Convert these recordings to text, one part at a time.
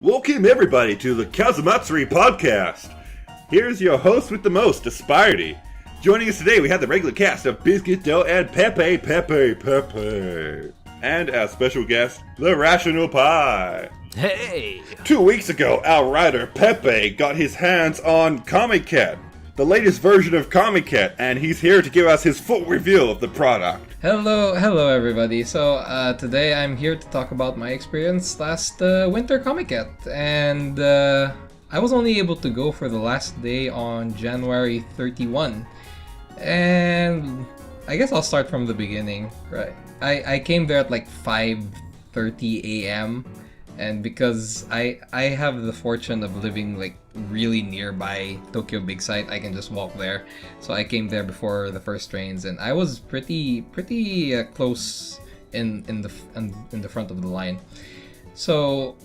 Welcome everybody to the Kazamatsuri podcast. Here's your host with the most, Aspirety. Joining us today we have the regular cast of Biscuit Dough and Pepe. And our special guest, the Rational Pie. Hey! 2 weeks ago, our writer Pepe got his hands on Comiket, the latest version of Comiket, and he's here to give us his full review of the product. Hello everybody. So today I'm here to talk about my experience last winter Comiket, and I was only able to go for the last day on January 31. And I guess I'll start from the beginning, right? I came there at like 5:30 a.m. and because I have the fortune of living like really nearby Tokyo Big Sight, I can just walk there. So I came there before the first trains, and I was pretty close in the front of the line. So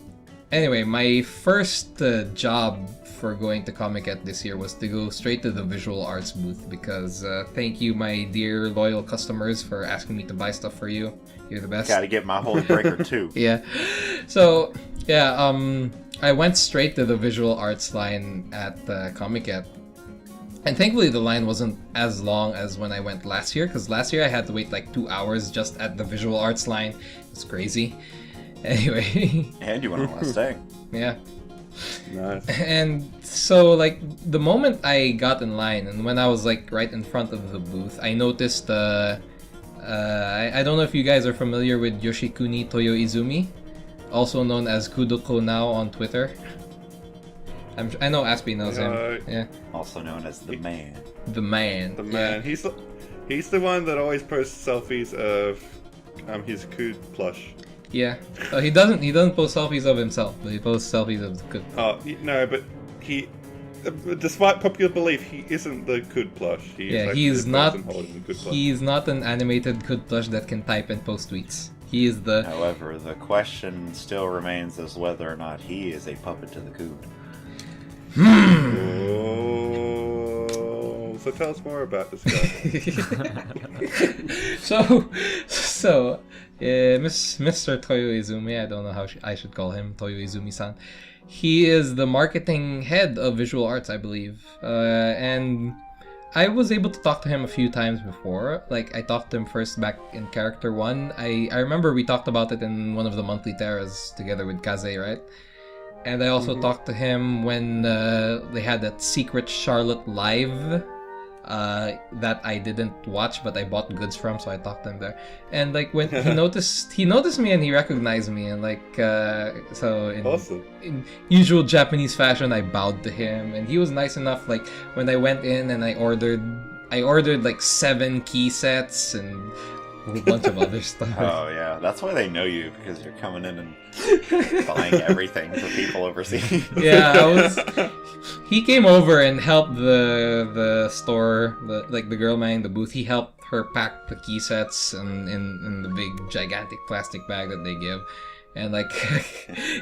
anyway, my first job for going to Comiket this year was to go straight to the visual arts booth because thank you, my dear loyal customers, for asking me to buy stuff for you. You're the best. Gotta get my Holy Breaker too. Yeah. So yeah, I went straight to the visual arts line at Comiket, and thankfully the line wasn't as long as when I went last year, because last year I had to wait like 2 hours just at the visual arts line. It's crazy. Anyway. And you went on last day. Yeah. Nice. And so like the moment I got in line and when I was like right in front of the booth, I noticed I don't know if you guys are familiar with Yoshikuni Toyoizumi, also known as Kudoko now on Twitter. I know Aspie knows him. Yeah. Also known as the man. The man. The man. Yeah. He's the one that always posts selfies of his Cood plush. Yeah. He doesn't post selfies of himself, but he posts selfies of the Cood. Oh no, but he, despite popular belief, he isn't the Cood plush. He's not an animated Cood plush that can type and post tweets. He is the. However, the question still remains as whether or not he is a puppet to the Cood. Oh, so tell us more about this guy. So, Mr. Toyoizumi, I don't know how I should call him, Toyoizumi-san. He is the marketing head of visual arts, I believe. And I was able to talk to him a few times before. Like, I talked to him first back in Character 1. I remember we talked about it in one of the monthly terras together with Kaze, right? And I also talked to him when they had that Secret Charlotte Live that I didn't watch, but I bought goods from, so I talked to him there. And like when he noticed me and he recognized me, and like so in usual Japanese fashion, I bowed to him, and he was nice enough. Like when I went in and I ordered like 7 key sets and a whole bunch of other stuff. Oh yeah, that's why they know you, because you're coming in and buying everything for people overseas. Yeah, he came over and helped the store, the girl manning the booth. He helped her pack the key sets in the big gigantic plastic bag that they give, and like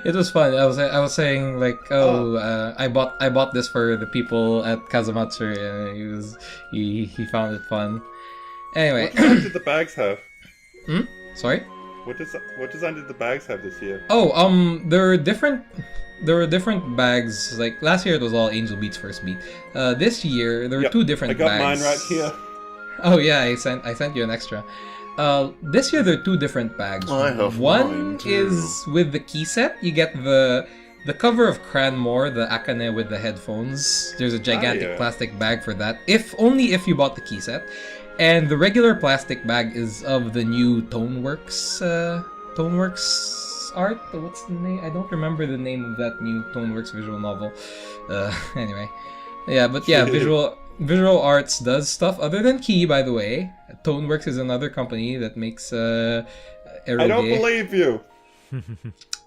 it was fun. I was saying like, I bought this for the people at Kazamatsuri, and he found it fun. Anyway, what design did the bags have? Sorry? What design did the bags have this year? Oh, there were different bags. Like last year it was all Angel Beats First Beat. This year there were 2 different bags. I got mine right here. Oh yeah, I sent you an extra. This year there are 2 different bags. I have One is with the key set. You get the cover of Cranmore, the Akane with the headphones. There's a gigantic plastic bag for that. Only if you bought the key set. And the regular plastic bag is of the new Toneworks art. What's the name? I don't remember the name of that new Toneworks visual novel. Anyway, yeah, but yeah, visual arts does stuff other than Key, by the way. Toneworks is another company that makes I don't believe you.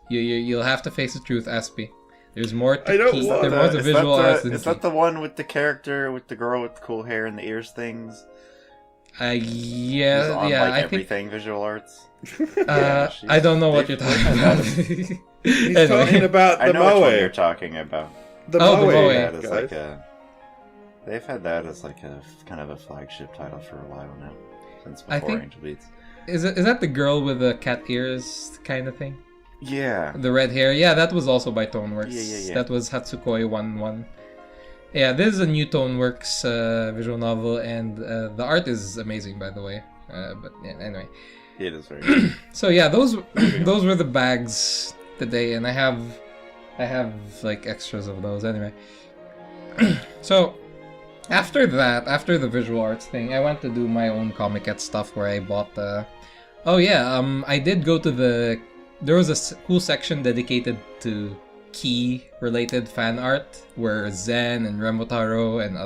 You'll have to face the truth, Aspie. There's more to Key. There's more to visual arts than Is that the one with the character with the girl with the cool hair and the ears things? Yeah, I think visual arts. I don't know what you're talking about. He's talking about the I know which Moe. one you're talking about. The Moe. They've had that as like a kind of a flagship title for a while now, since before Angel Beats. Is that the girl with the cat ears kind of thing? Yeah. The red hair. Yeah, that was also by Toneworks. Yeah. That was Hatsukoi 1-1. Yeah, this is a new Toneworks visual novel, and the art is amazing, by the way. But yeah, anyway. It is very good. So yeah, those were the bags today, and I have like extras of those anyway. So after the visual arts thing, I went to do my own Comiket stuff where I bought the. Oh yeah, I did go to there was a cool section dedicated to key related fan art where Zen and Remotaro and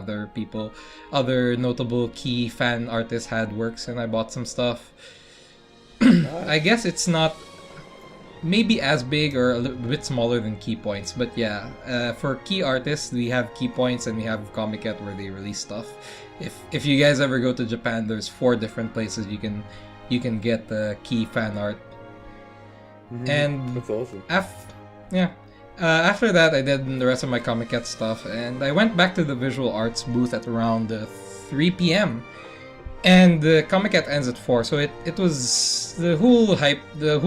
other notable key fan artists had works, and I bought some stuff. I guess it's not maybe as big or a little bit smaller than Key Points, but yeah, for key artists we have Key Points and we have Comiket where they release stuff. If you guys ever go to Japan, there's 4 different places you can get the key fan art. And that's awesome. After that, I did the rest of my Comiket stuff, and I went back to the visual arts booth at around 3 p.m. And the Comiket ends at 4, so it was the whole hype, the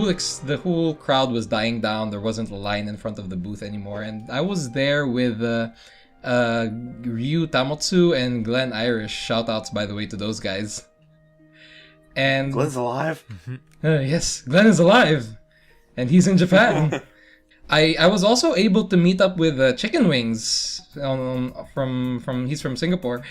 whole crowd was dying down. There wasn't a line in front of the booth anymore, and I was there with Ryu Tamotsu and Glenn Irish. Shoutouts, by the way, to those guys. And Glenn's alive. yes, Glenn is alive, and he's in Japan. I was also able to meet up with Chicken Wings he's from Singapore,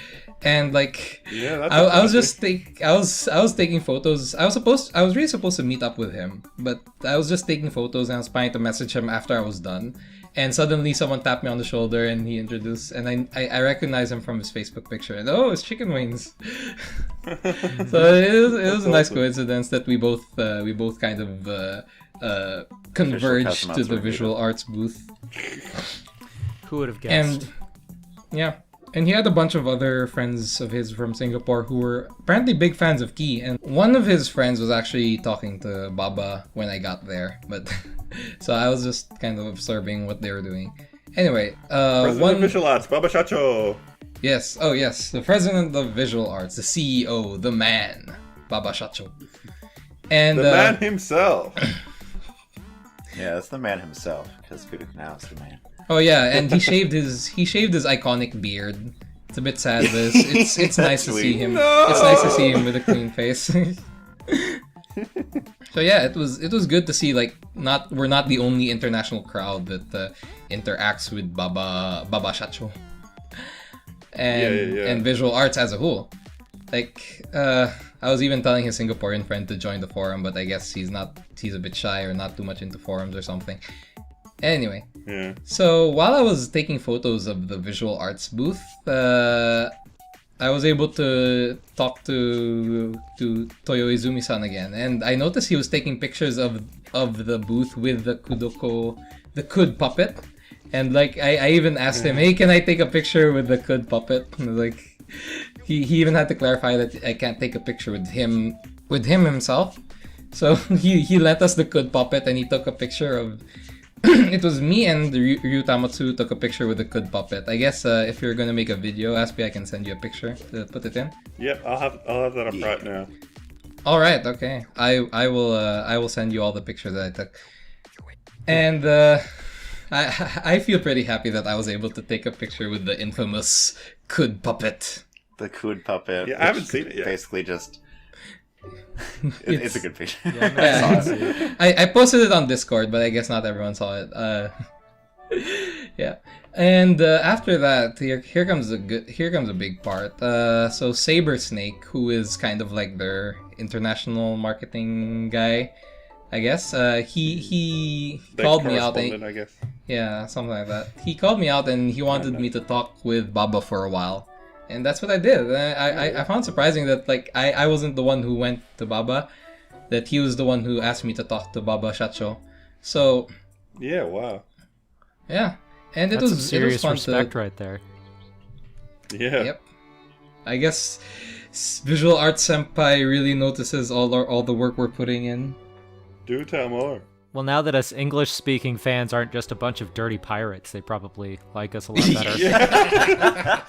and like I was taking photos. I was really supposed to meet up with him, but I was just taking photos and I was planning to message him after I was done, and suddenly someone tapped me on the shoulder and he introduced, and I recognized him from his Facebook picture, and it's Chicken Wings. So it was a nice coincidence that we both kind of converged to the visual arts booth. Who would have guessed? And yeah, and he had a bunch of other friends of his from Singapore who were apparently big fans of Key, and one of his friends was actually talking to Baba when I got there, but so I was just kind of observing what they were doing. Anyway, President of Visual Arts, Baba Shacho. Yes, the president of visual arts, the CEO, the man, Baba Shacho. And the man himself. Yeah, that's the man himself, because Kudo now is the man. Oh yeah, and he shaved his iconic beard. It's a bit sad, but it's nice to see him. No! It's nice to see him with a clean face. So yeah, it was good to see we're not the only international crowd that interacts with Baba Shacho and visual arts as a whole. I was even telling his Singaporean friend to join the forum, but I guess he's a bit shy or not too much into forums or something. Anyway, so while I was taking photos of the visual arts booth, I was able to talk to Toyo Izumi-san again, and I noticed he was taking pictures of the booth with the Kud puppet, and I even asked him, hey, can I take a picture with the Kud puppet? And, he even had to clarify that I can't take a picture with him himself. So he lent us the Kud puppet, and he took a picture of. It was me and Ryu Tamotsu took a picture with the Kud puppet. I guess if you're gonna make a video, Aspie, I can send you a picture to put it in. Yep, I'll have that up right now. All right, okay. I will send you all the pictures that I took. And I feel pretty happy that I was able to take a picture with the infamous Kud puppet. The Kud puppet. Yeah, I haven't seen it yet. Basically just... it's a good picture. Yeah, I posted it on Discord, but I guess not everyone saw it. Yeah, and after that, here comes a big part. So Saber Snake, who is kind of like their international marketing guy, I guess. He called me out. I guess. Yeah, something like that. He called me out and he wanted me to talk with Baba for a while. And that's what I did. I found surprising that I wasn't the one who went to Baba, that he was the one who asked me to talk to Baba Shacho. So yeah, wow. Yeah, and That's some serious respect right there. Yeah. Yep. I guess Visual Arts Senpai really notices all the work we're putting in. Do tell more. Well, now that us English-speaking fans aren't just a bunch of dirty pirates, they probably like us a lot better.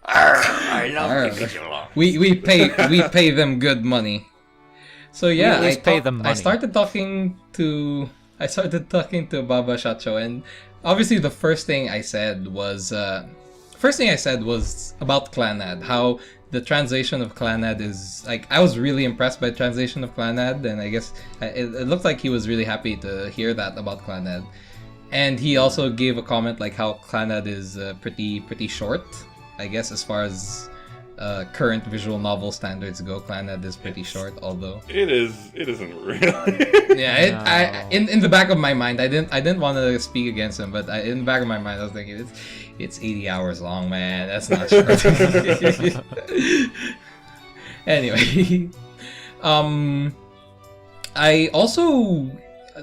I love English. We pay them good money. So yeah, pay them money. I started talking to I started talking to Baba Shacho, and obviously the first thing I said was about Clanad, how the translation of Clanad is like, I was really impressed by the translation of Clanad, and I guess it looked like he was really happy to hear that about Clanad. And he also gave a comment like how Clanad is pretty short, I guess, as far as current visual novel standards go. Clanad is pretty short, although It isn't really. yeah. In the back of my mind, I didn't want to speak against him, but in the back of my mind, I was thinking it's 80 hours long, man. That's not short. Anyway, I also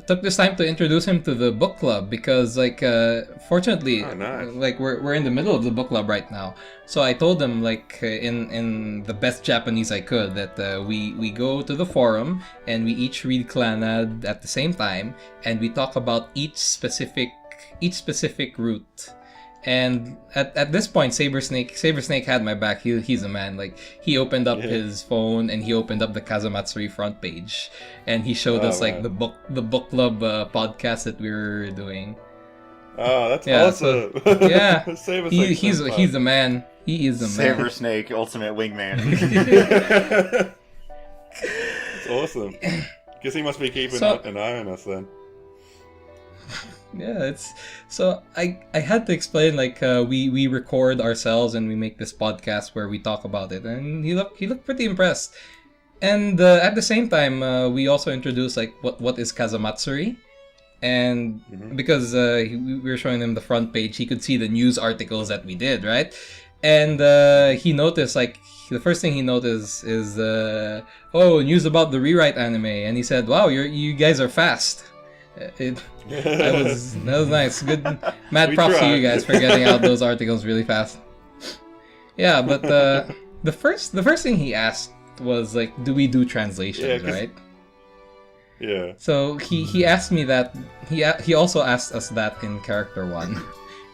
took this time to introduce him to the book club because, like, fortunately, nice. like we're in the middle of the book club right now. So I told him, like, in the best Japanese I could, that we go to the forum and we each read Clanad at the same time, and we talk about each specific route. And at this point, Saber Snake had my back. He's a man. Like, he opened up his phone and he opened up the Kazamatsuri front page, and he showed us like the book club podcast that we were doing. Oh, that's awesome. So, yeah, Saber he's the man. He is the man. Saber Snake, ultimate wingman. It's awesome. Guess he must be keeping an eye on us then. Yeah, it's so I had to explain, like, we record ourselves and we make this podcast where we talk about it, and he looked pretty impressed. And at the same time, we also introduced like what is Kazamatsuri, and because we were showing him the front page, he could see the news articles that we did, right? And he noticed, like, the first thing he noticed is news about the rewrite anime, and he said, "Wow, you guys are fast." That was nice. Good, mad props to you guys for getting out those articles really fast. Yeah, but the first thing he asked was like, "Do we do translations?" Right? Yeah. So he asked me that. He also asked us that in Character 1,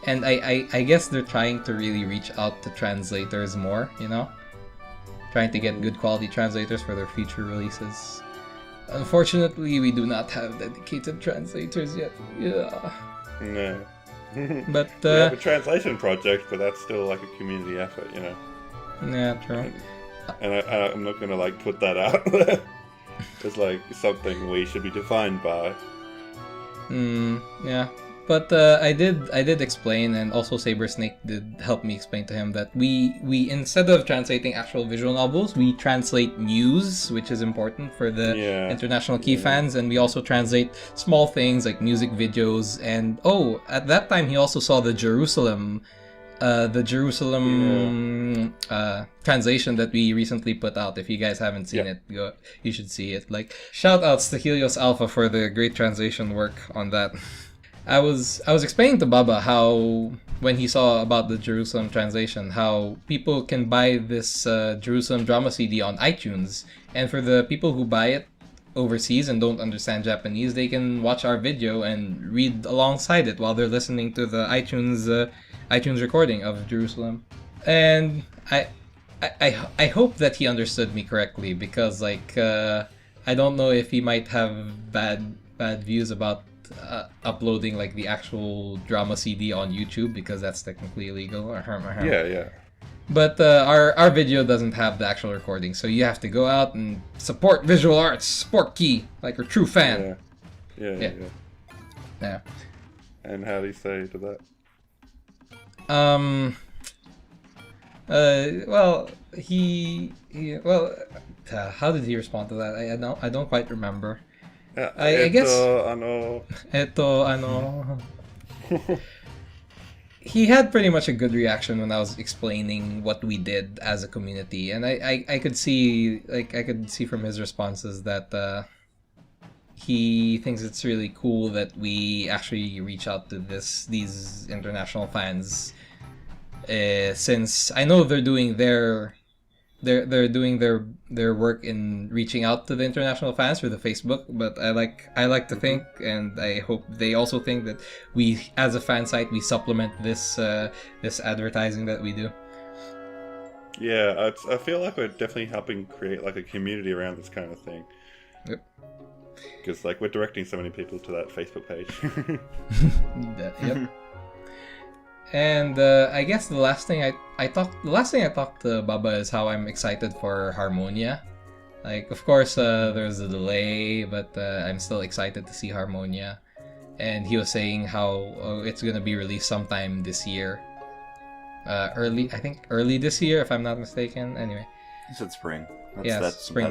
and I guess they're trying to really reach out to translators more. You know, trying to get good quality translators for their future releases. Unfortunately, we do not have dedicated translators yet. Yeah. No. But we have a translation project, but that's still like a community effort, you know. Yeah, true. And I'm not gonna like put that out. It's like something we should be defined by. Yeah. But I did explain, and also Saber Snake did help me explain to him that we instead of translating actual visual novels, we translate news, which is important for the international key fans, and we also translate small things like music videos. And at that time he also saw the Jerusalem translation that we recently put out. If you guys haven't seen it, you should see it. Like, shout outs to Helios Alpha for the great translation work on that. I was explaining to Baba how, when he saw about the Jerusalem translation, how people can buy this Jerusalem drama CD on iTunes, and for the people who buy it overseas and don't understand Japanese, they can watch our video and read alongside it while they're listening to the iTunes recording of Jerusalem. And I hope that he understood me correctly, because like I don't know if he might have bad views about uploading like the actual drama CD on YouTube, because that's technically illegal. Yeah. But our video doesn't have the actual recording, so you have to go out and support visual arts, support Key, like a true fan. Yeah. And how do you say to that? How did he respond to that? I don't quite remember. I guess. He had pretty much a good reaction when I was explaining what we did as a community, and I could see from his responses that he thinks it's really cool that we actually reach out to these international fans, since I know they're doing their work in reaching out to the international fans through the Facebook, but I like to think, and I hope they also think, that we, as a fan site, we supplement this advertising that we do. Yeah, I feel like we're definitely helping create like a community around this kind of thing. Yep. Because like we're directing so many people to that Facebook page. Yep. And I guess the last thing I talked to Baba is how I'm excited for Harmonia. Like, of course, there's a delay, but I'm still excited to see Harmonia. And he was saying how it's gonna be released sometime this year. Early this year, if I'm not mistaken. Anyway. You said spring.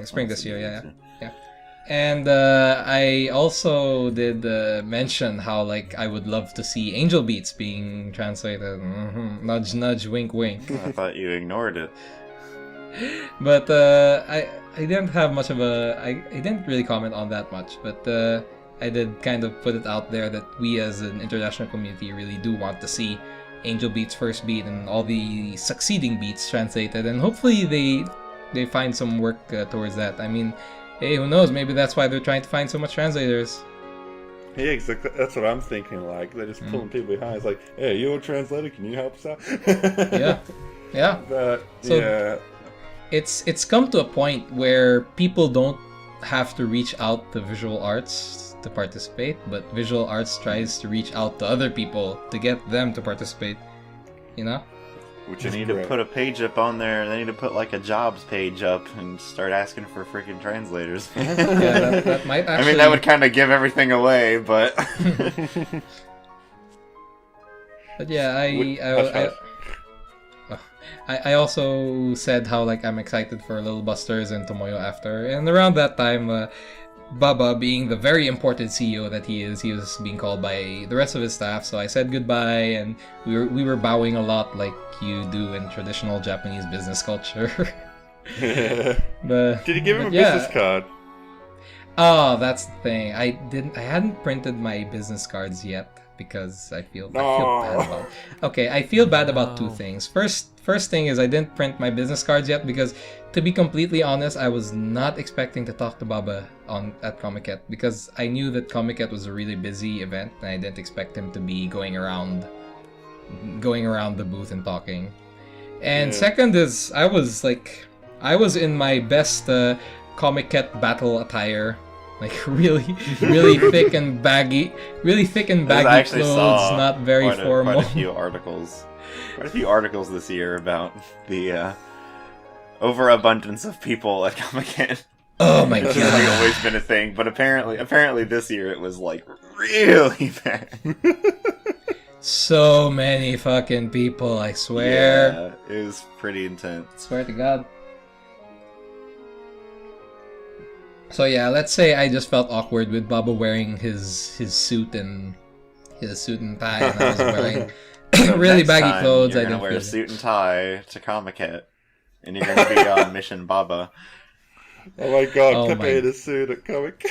Spring this year. Yeah. And I also did mention how like I would love to see Angel Beats being translated. Nudge, nudge, wink, wink. I thought you ignored it. But I didn't have much of a I didn't really comment on that much. But I did kind of put it out there that we as an international community really do want to see Angel Beats' first beat and all the succeeding beats translated, and hopefully they find some work towards that. I mean, hey, who knows? Maybe that's why they're trying to find so much translators. Yeah, exactly. That's what I'm thinking. Like they're just pulling people behind. It's like, hey, you're a translator. Can you help us out? Yeah. But So, yeah, it's come to a point where people don't have to reach out to visual arts to participate, but visual arts tries to reach out to other people to get them to participate. You know? Which they That's need correct. to put a page up on there. They need to put like a jobs page up and start asking for freaking translators. Yeah, that might actually. I mean, that would kind of give everything away, but But yeah, Hush, I also said how like I'm excited for Little Busters and Tomoyo after, and around that time, Baba, being the very important CEO that he was being called by the rest of his staff. So I said goodbye, and we were bowing a lot like you do in traditional Japanese business culture. But did you give him a yeah. business card? Oh, that's the thing. I hadn't printed my business cards yet because I feel bad about. Okay, I feel bad about two things. First thing is I didn't print my business cards yet because, to be completely honest, I was not expecting to talk to Baba at Comiket because I knew that Comiket was a really busy event and I didn't expect him to be going around the booth and talking. And second is I was in my best Comiket battle attire. Like really thick and baggy I actually clothes, saw not very formal. Quite a few articles this year about the overabundance of people at Comiket. Oh my This has like god! always been a thing, but apparently this year it was like really bad. So many fucking people, I swear. Yeah, it was pretty intense. Swear to God. So yeah, let's say I just felt awkward with Baba wearing his suit and tie, and I was wearing really Next baggy time, clothes. You're I gonna didn't wear feel a suit and tie to Comiket, and you're gonna be on Mission Baba. Oh my god, Oh Pepe my- in a suit at Comic.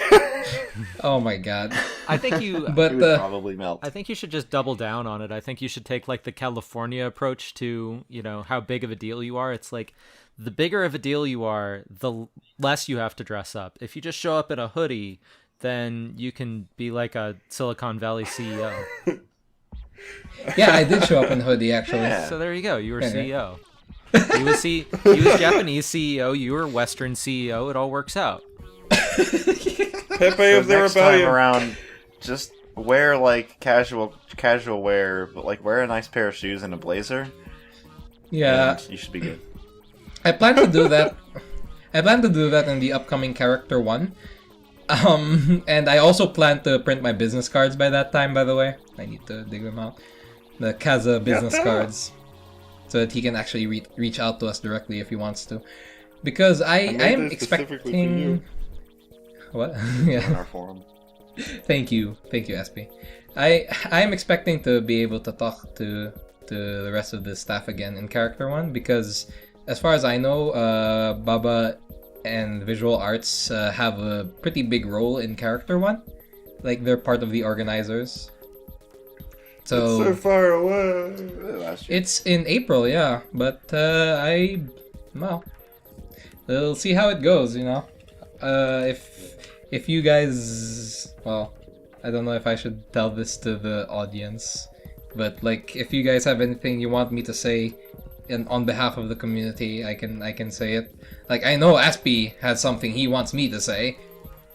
Oh my god! I think you. But He would probably melt. I think you should just double down on it. I think you should take like the California approach to, how big of a deal you are. It's like the bigger of a deal you are, the less you have to dress up. If you just show up in a hoodie, then you can be like a Silicon Valley CEO. Yeah, I did show up in a hoodie actually. Yeah. So there you go. You were Okay. CEO. You was Japanese CEO. You were Western CEO. It all works out. Pepe So of the next time rebellion. around, just wear like casual wear, but like wear a nice pair of shoes and a blazer. Yeah, and you should be good. I plan to do that. I plan to do that in the upcoming character one. And I also plan to print my business cards by that time. By the way, I need to dig them out. The Kaza business Yeah. cards, so that he can actually reach out to us directly if he wants to. Because I made am this specifically for expecting. you. What? On Yeah. our forum. Thank you, SP. I'm expecting to be able to talk to the rest of the staff again in character one because, as far as I know, Baba and Visual Arts have a pretty big role in character one. Like they're part of the organizers. It's so So far away. Last year. it's in April, yeah. But well, we'll see how it goes. If you guys, well, I don't know if I should tell this to the audience, but like if you guys have anything you want me to say on behalf of the community, I can say it. Like I know Aspie has something he wants me to say,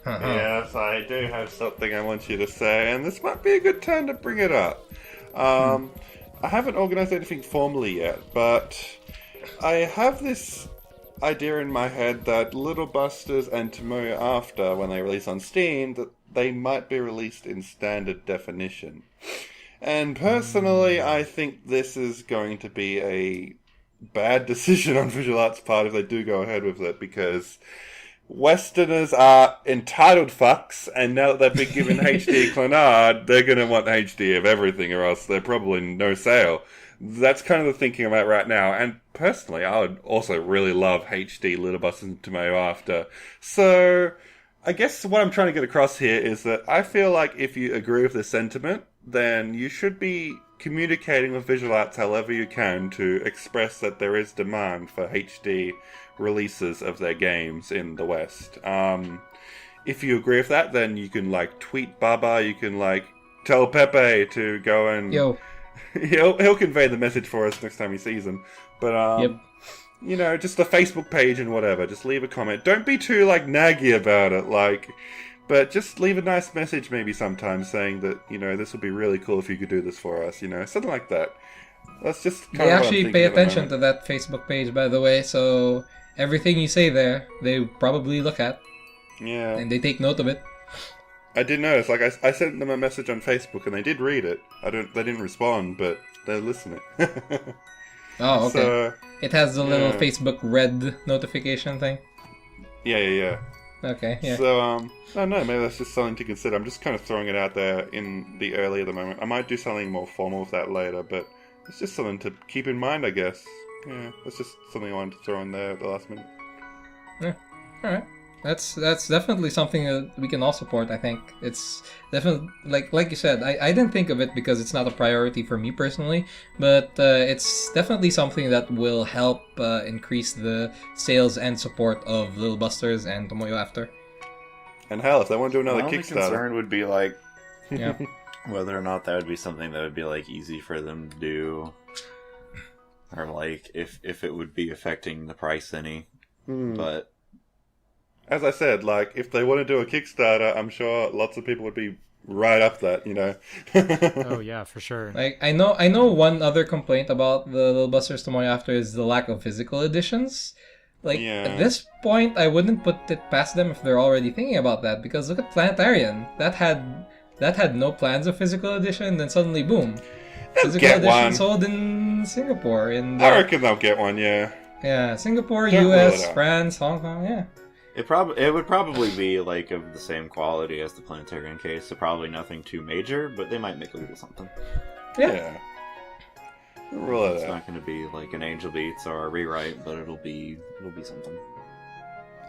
Yes, I do have something I want you to say, and this might be a good time to bring it up. I haven't organized anything formally yet, but I have this idea in my head that Little Busters and Tomoyo After, when they release on Steam, that they might be released in standard definition. And personally, I think this is going to be a bad decision on Visual Arts' part if they do go ahead with it, because Westerners are entitled fucks, and now that they've been given HD Clonard, they're going to want HD of everything, or else they're probably no sale. That's kind of the thinking I'm at right now, and personally, I would also really love HD Little Busters and Tomoyo After. So, I guess what I'm trying to get across here is that I feel like if you agree with this sentiment, then you should be communicating with Visual Arts however you can to express that there is demand for HD releases of their games in the West. If you agree with that, then you can tweet Baba, you can tell Pepe to go and he'll convey the message for us next time he sees him. But just a Facebook page and whatever, just leave a comment. Don't be too naggy about it, but just leave a nice message maybe sometimes saying that, this would be really cool if you could do this for us, something like that. That's just kind They of actually pay attention to that Facebook page, by the way, so everything you say there, they probably look at. Yeah. And they take note of it. I did notice, I sent them a message on Facebook and they did read it. They didn't respond, but they're listening. Oh, okay. So, it has the little Facebook red notification thing? Yeah. Okay, yeah. So, I don't know, maybe that's just something to consider. I'm just kind of throwing it out there in the early at the moment. I might do something more formal with that later, but it's just something to keep in mind, I guess. Yeah, that's just something I wanted to throw in there at the last minute. Yeah, alright. That's definitely something that we can all support, I think. It's definitely, like you said, I didn't think of it because it's not a priority for me personally, but it's definitely something that will help increase the sales and support of Little Busters and Tomoyo After. And hell, if they want to do another My only Kickstarter... concern would be Yeah. whether or not that would be something that would be easy for them to do, or if it would be affecting the price any. But as I said, if they want to do a Kickstarter, I'm sure lots of people would be right up that, Oh yeah, for sure. I know one other complaint about the Little Busters Tomoyo After is the lack of physical editions. At this point, I wouldn't put it past them if they're already thinking about that, because look at Planetarian. That had no plans of physical edition, then suddenly boom. Physical get edition one. Sold in Singapore. I reckon they'll get one, yeah. Yeah, Singapore, Don't rule it US, out. France, Hong Kong, yeah. it would probably be of the same quality as the Planetarian case, so probably nothing too major, but they might make a little something. Yeah. Don't rule it It's out. not going to be like an Angel Beats or a rewrite, but it'll be something.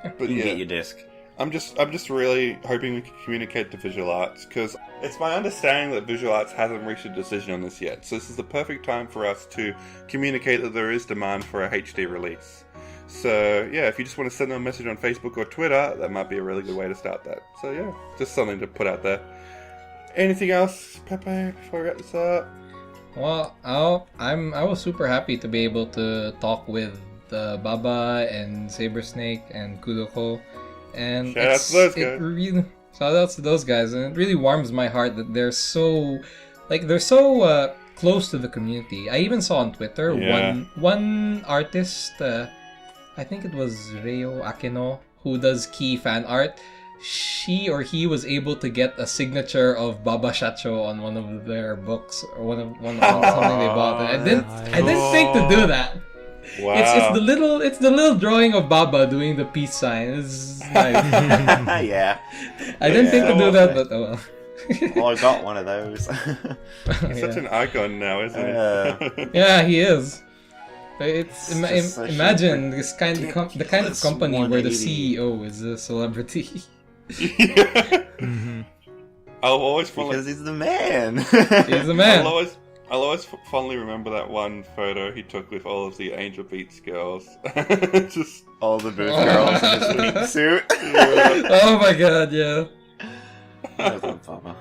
But You yeah, get your disc. I'm just really hoping we can communicate to Visual Arts, because it's my understanding that Visual Arts hasn't reached a decision on this yet. So this is the perfect time for us to communicate that there is demand for a HD release. So yeah, if you just want to send them a message on Facebook or Twitter, that might be a really good way to start that. So yeah, just something to put out there. Anything else, Pepe, before we wrap this up? Well, I was super happy to be able to talk with Baba and Sabersnake and Kudoko, and Shout out to those guys. Shout outs to those guys, and it really warms my heart that they're so close to the community. I even saw on Twitter one artist, I think it was Reo Akeno, who does key fan art. She or he was able to get a signature of Baba Shacho on one of their books, or one of something they bought. And I didn't think to do that. Wow. It's the little drawing of Baba doing the peace sign. It's nice. Yeah. I didn't think to do that, but oh well. Well, I got one of those. He's such an icon now, isn't he? Yeah, he is. It's It's just imagine this the kind of ridiculous company where the 180. CEO is a celebrity. I'll always follow. Because he's the man. He's the man. I'll always fondly remember that one photo he took with all of the Angel Beats girls. Just All the booth girls in his pink suit. Oh my god, yeah. That was Papa.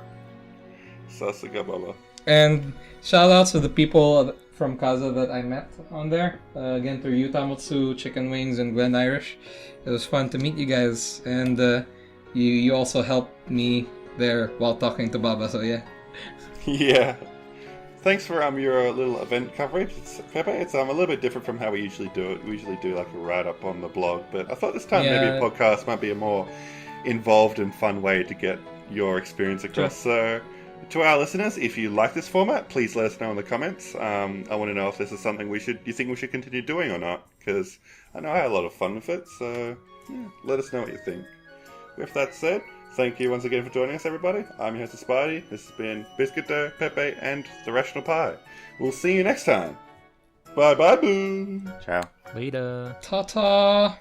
Sasuga Baba. And shout outs to the people from Kaza that I met on there. Again, to Yutamotsu, Chicken Wings, and Glen Irish. It was fun to meet you guys. And you also helped me there while talking to Baba. So yeah. Yeah. Thanks for your little event coverage, Pepe. It's a little bit different from how we usually do it. We usually do like a write-up on the blog, but I thought this time maybe a podcast might be a more involved and fun way to get your experience across. So, to our listeners, if you like this format, please let us know in the comments. I want to know if this is something you think we should continue doing or not, because I know I had a lot of fun with it. So, yeah, let us know what you think. With that said, thank you once again for joining us, everybody. I'm your host, Spidey. This has been Biscuit Dough, Pepe, and The Rational Pie. We'll see you next time. Bye bye boo. Ciao. Later. Ta-ta!